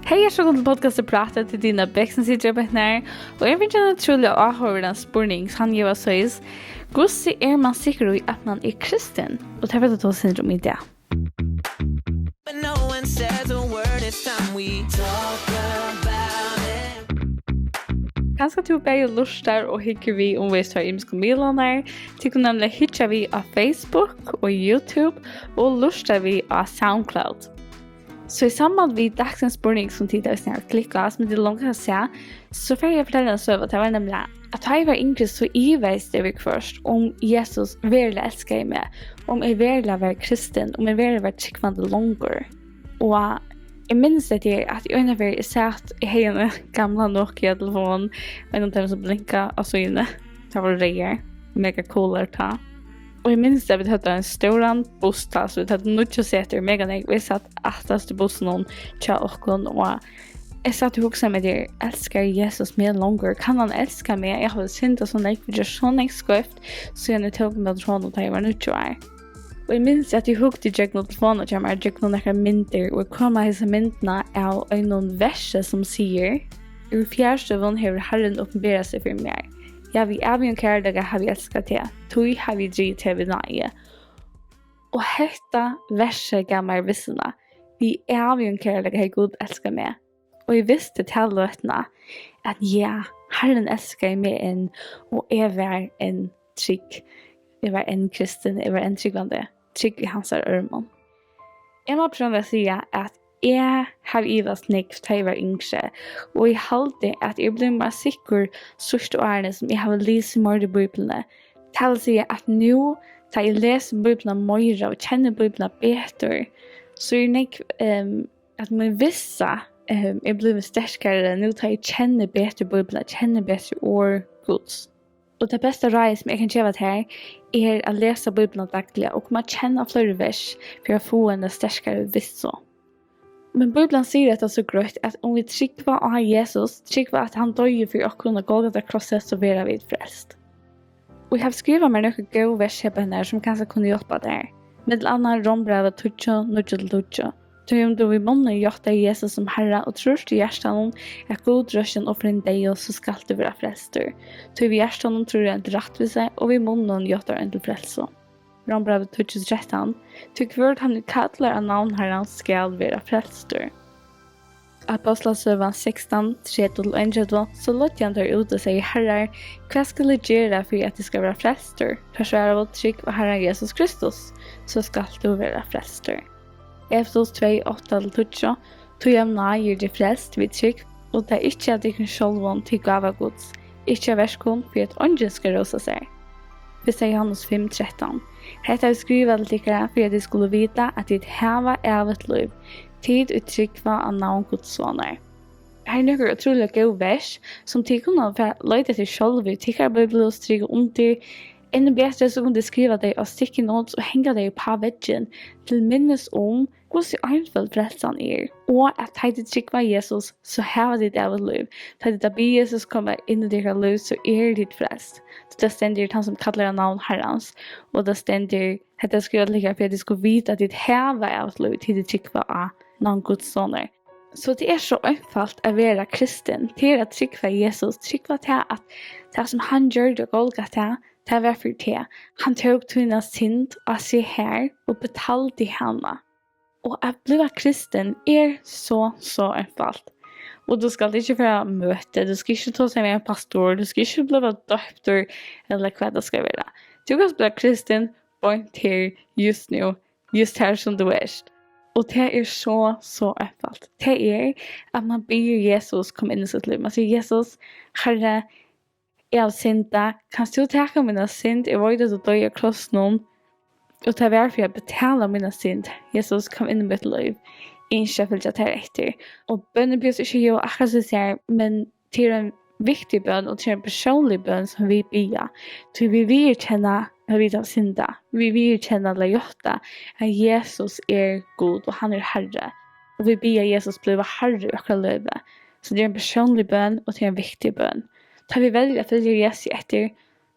Hej, jag ska till podcast och prata till dina bäcksen sitter upp här. Och jag vill gärna troligt avhöra den spurning han ger oss sägs. Gussi man säker i att man är kristen? Och det vet att syndrom i det. But no one says a word, it's time we talk about it. Kanske du börjar lustar och hickar vi om vi tar imska meddelanden. Tycker nämligen hittar vi av Facebook och YouTube och lustar vi av SoundCloud. Så i samband med dagens spurning som tidigare snart klickas med det långa att säga, så får jag fortälla en söv att det var nämligen att jag var yngre så iväste vi först om Jesus verkligen älskar mig, om jag verkligen var kristen, om jag verkligen var tryckvande långur. Och jag minns det att jag ungefär satt i en gamla Nokia-telefon med en av som blinkade och så inne. Det var rejer, mega cooler ta. Och jag minns att vi hade en stor bostad, så vi hade mycket sätter, mega nek. Vi satt aftast i bussen och tja och jag satt och huxade med det, älskar Jesus mer långt. Kan han älska mig? Jag hade synt så nek, vi gör så nek skrift, så jag tog med honom och jag var nytt år. Och jag minns att jag huggade i telefonen och jag gick några mynter och kom av dessa mynterna av en verse som säger: ur fjärstuven har Herren uppenbarat sig för mig. Ja, vi är en kärlega har vi älskat det. Tui har vi drit till vi nöje. Och detta verset gav mig vissna. Vi är en kärlega har Gud älskat mig. Och jag visste till lötna att ja, Herren älskar mig en och jag var en trygg. Jag var en kristen, jag var en tryggvande. Trygg i hans örmon. Jag må personligen säga att jeg har ivast nekv da jeg var yngre, og jeg halte at jeg ble mer sikker sørste årene som jeg har lest mer i Bibelen. Det vil si at nå, da jeg leser Bibelen mer og kjenner Bibelen bedre, så er nekv at man visse jeg blir sterkere nå da jeg kjenner bedre Bibelen, kjenner bedre år Guds. Og det beste rådet som jeg kan gjøre her er å lese Bibelen daglig og komme kjenne flere vers for å få en sterkere visse. Men Bibeln säger det så grönt att om vi trycker av Jesus, trycker att han döjer för att kunna gå till krosset så blir vi frälst. Och jag har skrivit mig några goda verser som kanske kunde hjälpa där. Med annat rombrevet 12:9-12. Då om du i munnen hjärta Jesus som Herre och tror till hjärtan att god rösten och för en dag så ska du vara frälst. Då vi hjärtan tror en till rättvisa och vi munnen hjärta en till frälse. Rombrevet 12:13. Ty kvörd han kallar av navn Herren skal være frelstur. Apostlesøvan 16:3-11 så låt han der ut og sier Herrer, hva skal jeg gjøre for at de skal være frelstur? Forsvare vårt trygg og Herren Jesus Kristus, så skal du være frelstur. Efesos 2:8-12 tog jeg nær de frelst vid trygg, og det er ikke at de kan sjølvån til gava gods, ikke av verskon for at ånden skal råse seg. Vi sier Johannes 5:13. Hetta vi skriva til dere for at de skulle vite at de hava evet liv, tid uttrykkva av navn Guds soner. Her er noen utrolig gode vers som de kunne løyde til selv, tykker Bibelen og stryke under. Enda bedre så kunne de skrive det og stikke notes og henge det på veggen til minnes om hvordan einfalt frelsen er. Og at de trykker Jesus, så har de det av liv. Da de be Jesus komme inn i deres liv, så er de frelst. Det stender han som kallar navn Herrens, og det stender hette skrivet like for at de skulle vite at de har av liv til de trykker av navn Guds soner. Så det er så einfalt å være kristen, til å trykke Jesus, trykke til at det som han gjør det Golgata, det var for det. Han tog tunna synd av seg her og betalte henne. Og å bli kristen er så einfalt. Og du skal ikke få møte, du skal ikke ta seg med en pastor, du skal ikke bli døpter, eller hva det skal være. Du kan bli kristen point her, just nu, just her som du er. Og det er så einfalt. Det er at man ber Jesus komme inn i sitt liv. Man sier, Jesus, Herre, jeg har synda, kan du takke mine synd? Jeg vet at du døg av krossen, og det er derfor jeg betaler mine synd. Jesus, kom inn i mitt liv. Ikke jeg følger til etter. Og bønnen blir ikke jo akkurat som jeg sier, men til en viktig bønn og til en personlig bønn som vi ber. Så vi vil kjenne at vi har synda. Vi vil kjenne eller gjøre at Jesus er god og han er Herre. Og vi ber Jesus bli Herre i akkurat livet. Så det er en personlig bønn og til en viktig bønn. Da vi velger å følge Jesus etter,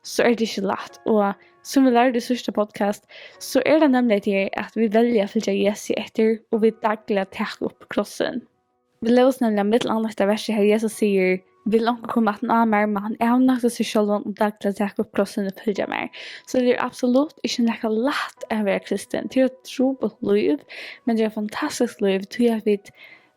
så er det ikke lett. Og som vi lærte i sørste podcast, så det nemlig til at vi velger å følge Jesus etter, og vi daglig tar opp krossen. Vi läser nämligen mitt annat där verset här Jesus säger vill någon komma att närmare men han är nog sig själv och dagligen ta upp krossen och följa mig. Så det är absolut inte något lätt att vara kristen. Det är ett trubbelt liv, men det är ett fantastiskt liv till att vi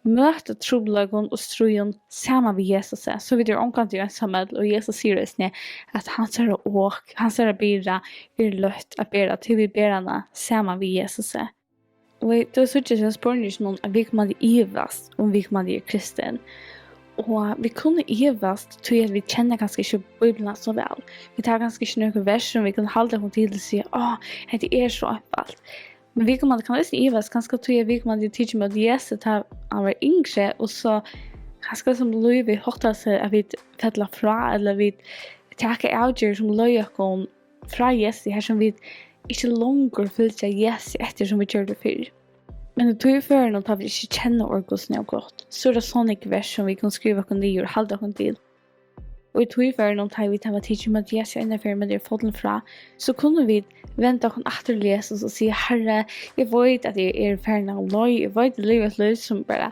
möter trubbelagen och ströjen samman med Jesus. Så vi är omkant i ensamhet och Jesus säger det att hans är åk, hans är bira är lätt att bära till vi bärarna samman med Jesus. Och det är så att jag spår någon att vi kommer att ivas om vi kommer att kristen. Och vi kunde ivast till att vi känner ganska inte Bibeln så väl. Vi tar ganska inte några vers som vi kan hålla på till och säga, det är så enkelt. Men vi kommer kan nästan ivast ganska till att vi kommer att teach med Jesus att han var yngre och så ganska som löj vi hoppas sig att vi fälla fra eller vi tar avgör som löj kom fra Jesus här som vi inte långt följa Jesus eftersom vi gör det förr. Men det tog för något att vi inte känner orgos när gott. Så är det sådana vers som vi kan skriva och göra halda kon till. Och det tog för något att vi tar tid med Jesus innanför med det fått fra. Så kunde vi vänta och efter Jesus och säga Herre, jag vet att jag är färdig av loj. Jag vet att livet liv som bara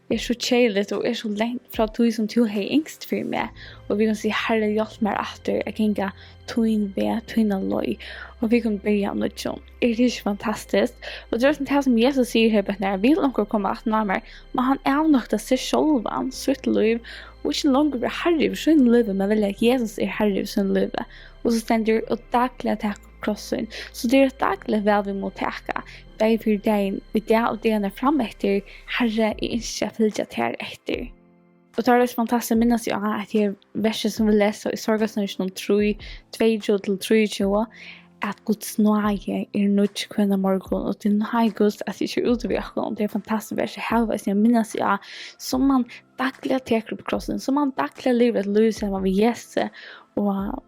är så tjejligt och är så längt från tog som du har ängst för mig. Och vi kan säga Herre, hjälp mig efter att gänga twin ve twin loj. Och vi kan börja med det. Det är fantastiskt. Och det är sånt som Jesus säger här på när vill någon komma att närmare. Men han är nog att sig själv, sitt liv. Och inte långt över Herre i sin liv. Men vill att Jesus är Herre i sin liv. Och så ständer och dagligen ta krossen. Så det är ett dagligt väl vi må täcka. Bäg för dig vid det och det när fram efter. Herre är inte att följa till här efter. Och det är så fantastiskt minnas jag att det är verser som vi läser i Sorgasnöjsen 2-3 att Guds nåde är nödvändig kvinna morgon och det är Guds att det är utveckling. Det är fantastiskt verser här jag minnas jag som man dagligen tar upp krossen, som man dagligen lever lösa med Jesus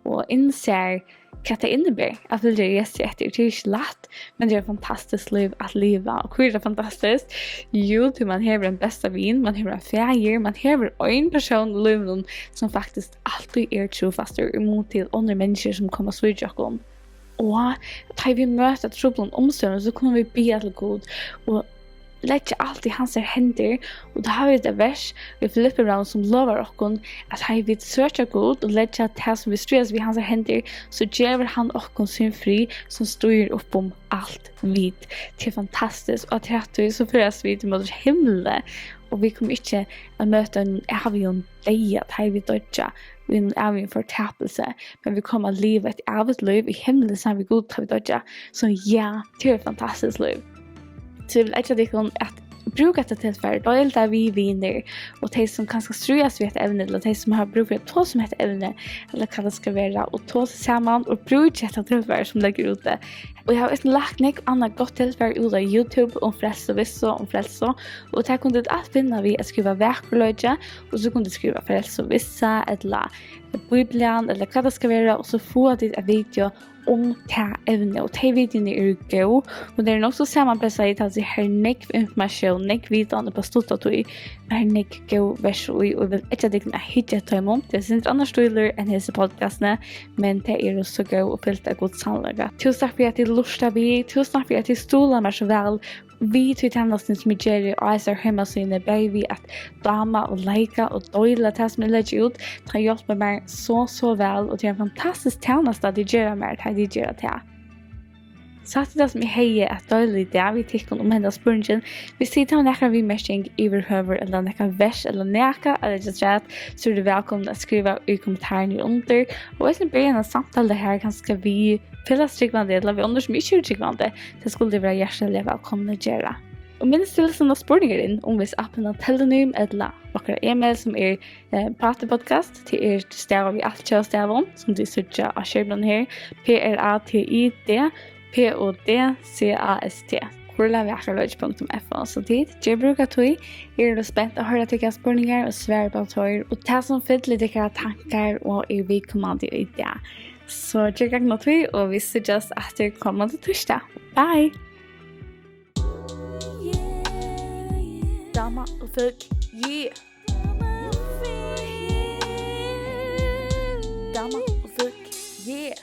och inser vad det innebär att vilja Jesus efter. Det är inte lätt, men det är ett fantastiskt liv att leva. Och hur är det fantastiskt? Jo, till man har en bästa vin, man har en färger, man har en person i livet som faktiskt alltid är trofast emot till andra människor som kommer att svåra om. Och när vi möter trubbeln omstående så kommer vi be till Gud och lägga allt i hans händer. Och då har vi det vers i Filipperbrevet som lovar oss att har vi söker Gud och lägga det som vi strider vid hans händer så ger han oss sin fri som styr upp om allt vitt. Det är fantastiskt och att vi så föras vi mot himlen och vi kommer inte att möta en avgjord dag att har vi dödja vi en avgjord förtapelse men vi kommer att leva ett evigt liv i himlen som vi god har vi dödja. Så ja, det är ett fantastiskt liv. Så jag vill att bruka det tillfället då är det vi vinner och de som kanske struas vid ett ämne eller de som har bruk för ett som heter ämne eller vad det ska vara och ta sig samman och bruka det tillfället som lägger ut det. Och jag har också lagt ner annat gott tillfälle ut av YouTube om frälse och vissa om frälse och det kunde att finna vi att skriva verklöja och så kunde skriva frälse och vissa eller Bibeln eller vad det ska vara och så får det en video om det ämne och det videon är god och det är också sammanpressat att det här nek information, nek vidande på stort i här nek god version och vill inte att det kan hitta ta emot det är inte annars stöler än hela podcasten men det är så god och fyllt av god sannlaga. Tusen tack för att du lustar vi, tusen tack för att du stolar mig så väl vi till tjänsten som Jerry och Isar hemmasynne bär vi att dama och leka och döjla det som lägger ut har hjälpt mig så väl och det är en fantastisk tjänst att det gör mig att det gör det. Så att det som jag hejer att döjla det vi tycker om henne spurningen vi sitter och näkar vi märsing överhöver eller näkar vers eller näka eller just rätt så är det välkomna att skriva i kommentarerna under och i början av samtalet här kanske vi fylla strykvande eller vi under som inte är strykvande det skulle det vara hjärtligt välkomna att göra. Och minns till sådana spurningar in om vis appen av Telenym eller våra e-mail som är pratepodcast till stävar vi allt kör stävon som du söker av skärmen här PRATID kurlavackarlodge.fo så dit jag brukar tog är det spänt att höra tycka spurningar och svär på tår och ta som fint lite tankar och är vi kommande i det. Så jag kan något vi och vi ser just att det kommer till torsdag. Bye! Dama och folk, yeah! Dama och folk, yeah!